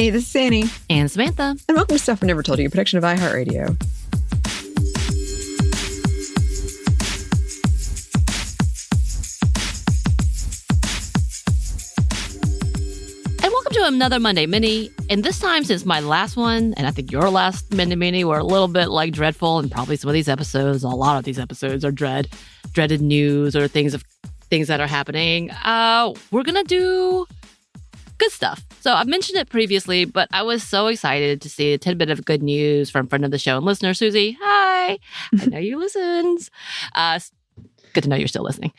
Hey, this is Anney. And Samantha. And welcome to Stuff I Never Told You, a production of iHeartRadio. And welcome to another Monday Mini. And this time, since my last one, and I think your last Monday Mini, were a little bit like dreadful, and probably some of these episodes, a lot of these episodes are dreaded news or things that are happening. We're going to do good stuff. So I've mentioned it previously, but I was so excited to see a tidbit of good news from friend of the show and listener, Susie. Hi. I know you listens. Good to know you're still listening.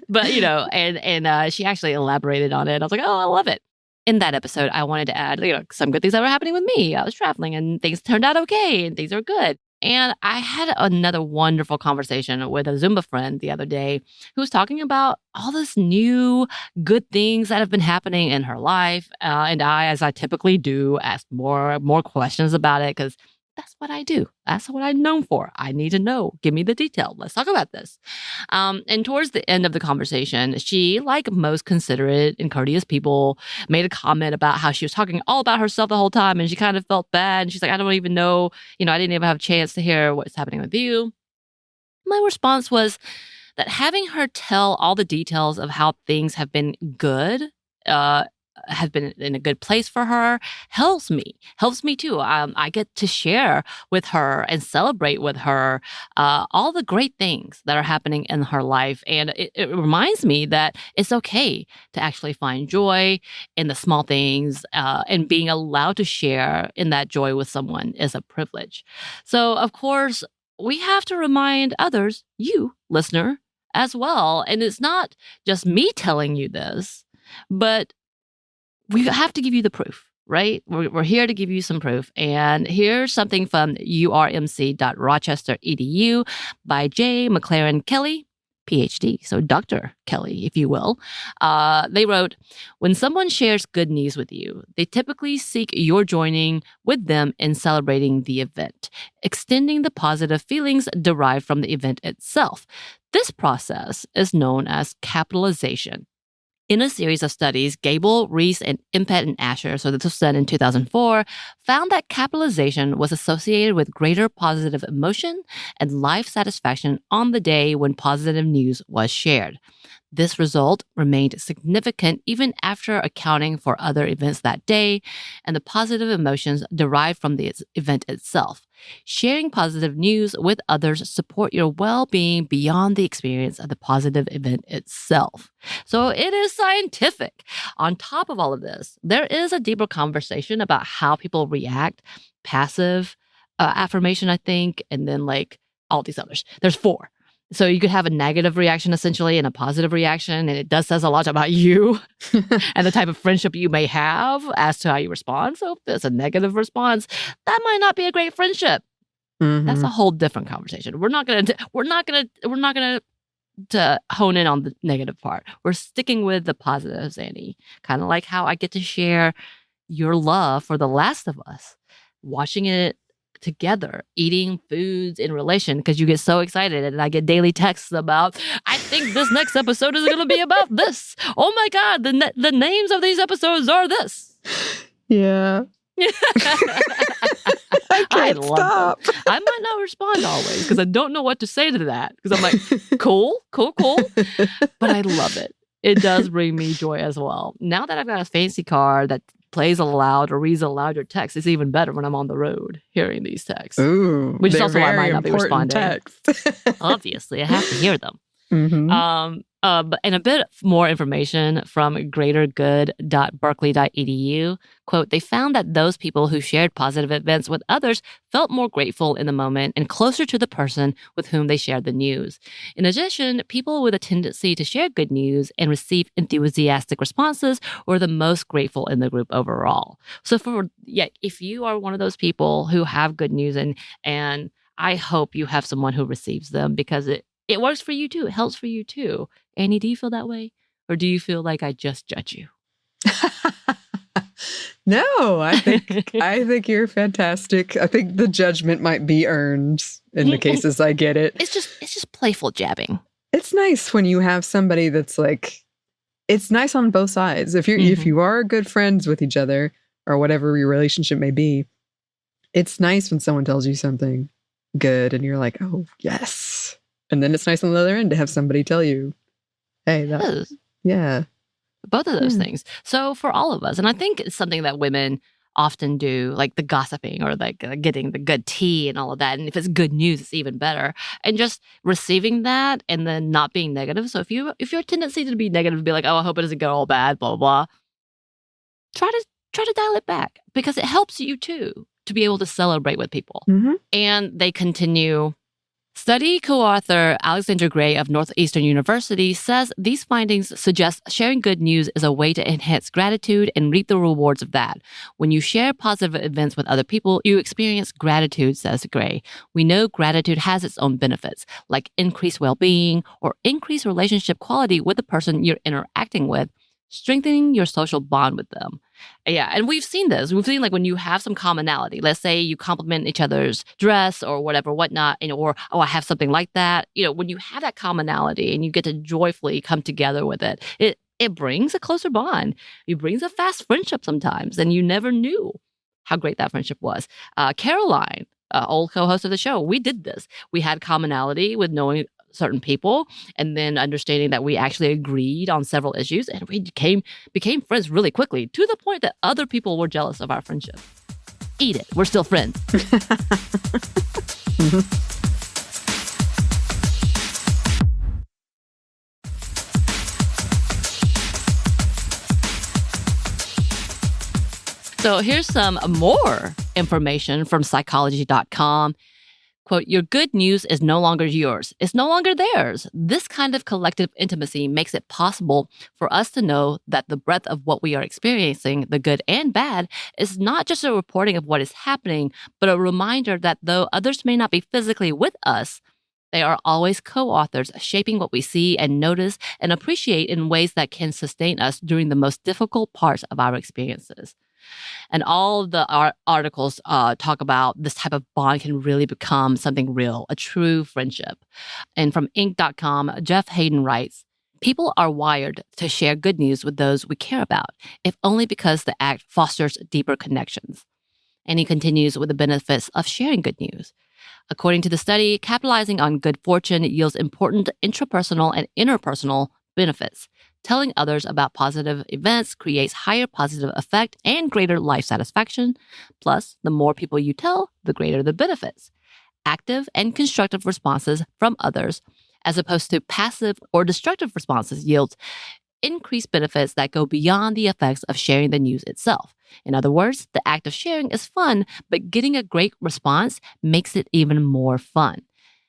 But, and she actually elaborated on it. I was like, oh, I love it. In that episode, I wanted to add, some good things that were happening with me. I was traveling and things turned out okay and things are good. And I had another wonderful conversation with a Zumba friend the other day who was talking about all this new good things that have been happening in her life. And I, as I typically do, asked more questions about it because that's what I do. That's what I'm known for. I need to know. Give me the detail. Let's talk about this. And towards the end of the conversation, she, like most considerate and courteous people, made a comment about how she was talking all about herself the whole time and she kind of felt bad. And she's like, I don't even know, I didn't even have a chance to hear what's happening with you. My response was that having her tell all the details of how things have been good, have been in a good place for her, helps me too. I get to share with her and celebrate with her all the great things that are happening in her life. And it reminds me that it's okay to actually find joy in the small things, and being allowed to share in that joy with someone is a privilege. So, of course, we have to remind others, you, listener, as well. And it's not just me telling you this, but we have to give you the proof, right? We're here to give you some proof. And here's something from urmc.rochester.edu by J. McLaren Kelly, PhD, so Dr. Kelly, if you will. They wrote, when someone shares good news with you, they typically seek your joining with them in celebrating the event, extending the positive feelings derived from the event itself. This process is known as capitalization. In a series of studies, Gable, Reese, and Impet and Asher, so this was done in 2004, found that capitalization was associated with greater positive emotion and life satisfaction on the day when positive news was shared. This result remained significant even after accounting for other events that day and the positive emotions derived from the event itself. Sharing positive news with others support your well-being beyond the experience of the positive event itself. So it is scientific. On top of all of this, there is a deeper conversation about how people react, passive affirmation, I think, and then all these others. There's 4. So you could have a negative reaction, essentially, and a positive reaction, and it does says a lot about you and the type of friendship you may have as to how you respond. So if there's a negative response, that might not be a great friendship. Mm-hmm. That's a whole different conversation. We're not gonna to hone in on the negative part. We're sticking with the positives, Anney. Kind of like how I get to share your love for The Last of Us, watching it together, eating foods in relation, because you get so excited and I get daily texts about, I think this next episode is going to be about this. Oh my God, the names of these episodes are this. Yeah. I can't stop. I might not respond always because I don't know what to say to that, because I'm like, cool. But I love it. It does bring me joy as well. Now that I've got a fancy car that plays aloud or reads aloud your text, it's even better when I'm on the road hearing these texts. Ooh, which is also why I might not be responding. Text. Obviously, I have to hear them. Mm-hmm. And a bit more information from greatergood.berkeley.edu. Quote, they found that those people who shared positive events with others felt more grateful in the moment and closer to the person with whom they shared the news. In addition, people with a tendency to share good news and receive enthusiastic responses were the most grateful in the group overall. So if you are one of those people who have good news and I hope you have someone who receives them, because it works for you too. It helps for you too. Anney, do you feel that way? Or do you feel like I just judge you? No, I think you're fantastic. I think the judgment might be earned in the cases I get it. It's just playful jabbing. It's nice when you have somebody that's like, it's nice on both sides. If you are good friends with each other, or whatever your relationship may be, it's nice when someone tells you something good and you're like, oh, yes. And then it's nice on the other end to have somebody tell you, hey, that, yeah. Both of those things. So for all of us, and I think it's something that women often do, like the gossiping or like getting the good tea and all of that. And if it's good news, it's even better. And just receiving that and then not being negative. So if your tendency to be negative, be like, oh, I hope it doesn't go all bad, blah, blah, blah. Try to dial it back, because it helps you too to be able to celebrate with people. Mm-hmm. And they continue. Study co-author Alexandra Gray of Northeastern University says these findings suggest sharing good news is a way to enhance gratitude and reap the rewards of that. When you share positive events with other people, you experience gratitude, says Gray. We know gratitude has its own benefits, like increased well-being or increased relationship quality with the person you're interacting with, strengthening your social bond with them. Yeah, and we've seen this. We've seen, like, when you have some commonality, let's say you compliment each other's dress or whatever, whatnot, or, oh, I have something like that. When you have that commonality and you get to joyfully come together with it, it brings a closer bond. It brings a fast friendship sometimes, and you never knew how great that friendship was. Caroline, old co-host of the show, we did this. We had commonality with knowing certain people, and then understanding that we actually agreed on several issues, and we became friends really quickly, to the point that other people were jealous of our friendship. Eat it. We're still friends. Mm-hmm. So here's some more information from psychology.com. Quote, your good news is no longer yours. It's no longer theirs. This kind of collective intimacy makes it possible for us to know that the breadth of what we are experiencing, the good and bad, is not just a reporting of what is happening, but a reminder that though others may not be physically with us, they are always co-authors, shaping what we see and notice and appreciate in ways that can sustain us during the most difficult parts of our experiences. And all the articles talk about this type of bond can really become something real, a true friendship. And from Inc.com, Jeff Hayden writes, people are wired to share good news with those we care about, if only because the act fosters deeper connections. And he continues with the benefits of sharing good news. According to the study, capitalizing on good fortune yields important intrapersonal and interpersonal benefits. Telling others about positive events creates higher positive effect and greater life satisfaction. Plus, the more people you tell, the greater the benefits. Active and constructive responses from others, as opposed to passive or destructive responses, yields increased benefits that go beyond the effects of sharing the news itself. In other words, the act of sharing is fun, but getting a great response makes it even more fun.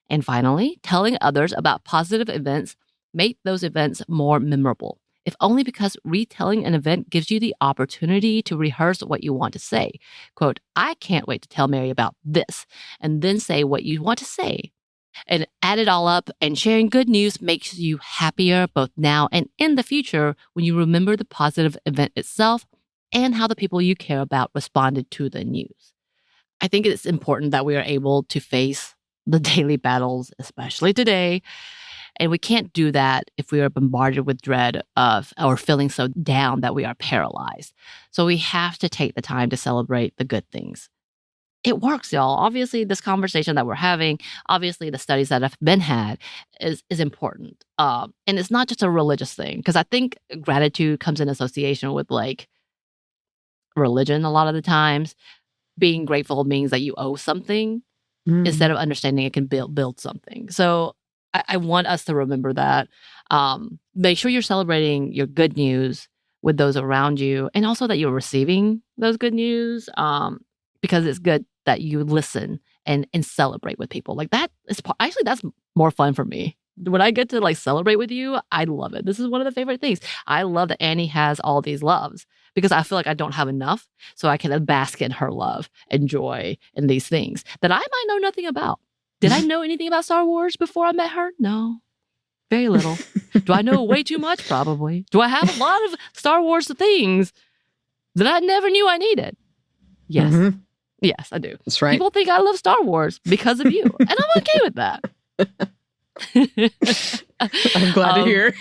And finally, telling others about positive events make those events more memorable, if only because retelling an event gives you the opportunity to rehearse what you want to say. Quote, I can't wait to tell Mary about this, and then say what you want to say. And add it all up, and sharing good news makes you happier both now and in the future when you remember the positive event itself and how the people you care about responded to the news. I think it's important that we are able to face the daily battles, especially today. And we can't do that if we are bombarded with dread of or feeling so down that we are paralyzed. So we have to take the time to celebrate the good things. It works, y'all. Obviously, this conversation that we're having, obviously the studies that have been had is important. And it's not just a religious thing, because I think gratitude comes in association with like religion a lot of the times. Being grateful means that you owe something instead of understanding it can build something. So I want us to remember that. Make sure you're celebrating your good news with those around you, and also that you're receiving those good news, because it's good that you listen and celebrate with people. Like that is actually, that's more fun for me. When I get to like celebrate with you, I love it. This is one of the favorite things. I love that Anney has all these loves, because I feel like I don't have enough, so I can bask in her love and joy in these things that I might know nothing about. Did I know anything about Star Wars before I met her? No. Very little. Do I know way too much? Probably. Do I have a lot of Star Wars things that I never knew I needed? Yes. Mm-hmm. Yes, I do. That's right. People think I love Star Wars because of you. And I'm okay with that. I'm glad to hear.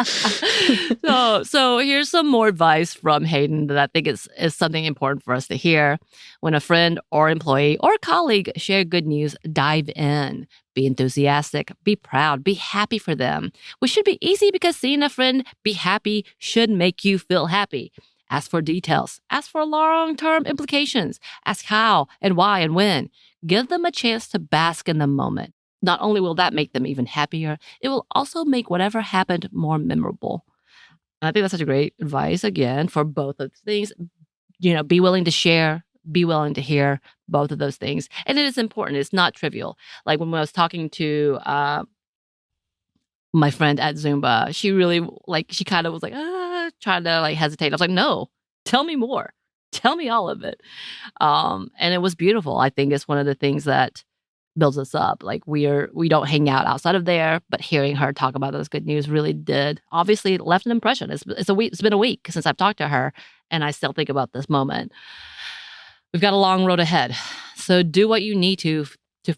So here's some more advice from Hayden that I think is something important for us to hear. When a friend or employee or colleague share good news, dive in. Be enthusiastic, be proud, be happy for them, which should be easy because seeing a friend be happy should make you feel happy. Ask for details. Ask for long-term implications. Ask how and why and when. Give them a chance to bask in the moment. Not only will that make them even happier, it will also make whatever happened more memorable. And I think that's such a great advice, again, for both of things. Be willing to share, be willing to hear, both of those things. And it is important. It's not trivial. Like when I was talking to my friend at Zumba, she really, she kind of was trying to hesitate. I was like, no, tell me more. Tell me all of it. And it was beautiful. I think it's one of the things that builds us up. We don't hang out outside of there, but hearing her talk about this good news really did, obviously left an impression. It's been a week since I've talked to her, and I still think about this moment. We've got a long road ahead. So do what you need to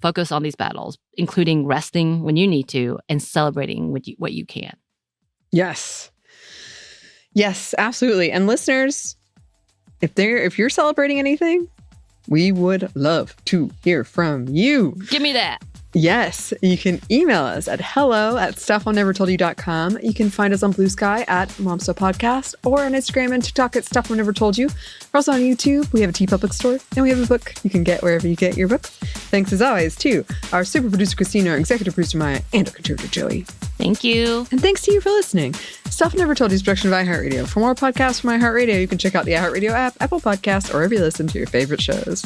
focus on these battles, including resting when you need to and celebrating what you can. Yes. Yes, absolutely. And listeners, if you're celebrating anything, we would love to hear from you. Give me that. Yes, you can email us at hello@stuffmomnevertoldyou.com. You can find us on Blue Sky at Momstuff Podcast or on Instagram and TikTok at Stuff Mom Never Told You. We're also on YouTube. We have a TeePublic store and we have a book you can get wherever you get your books. Thanks as always to our super producer Christina, our executive producer Maya, and our contributor Joey. Thank you. And thanks to you for listening. Stuff Never Told You is a production of iHeartRadio. For more podcasts from iHeartRadio, you can check out the iHeartRadio app, Apple Podcasts, or wherever you listen to your favorite shows.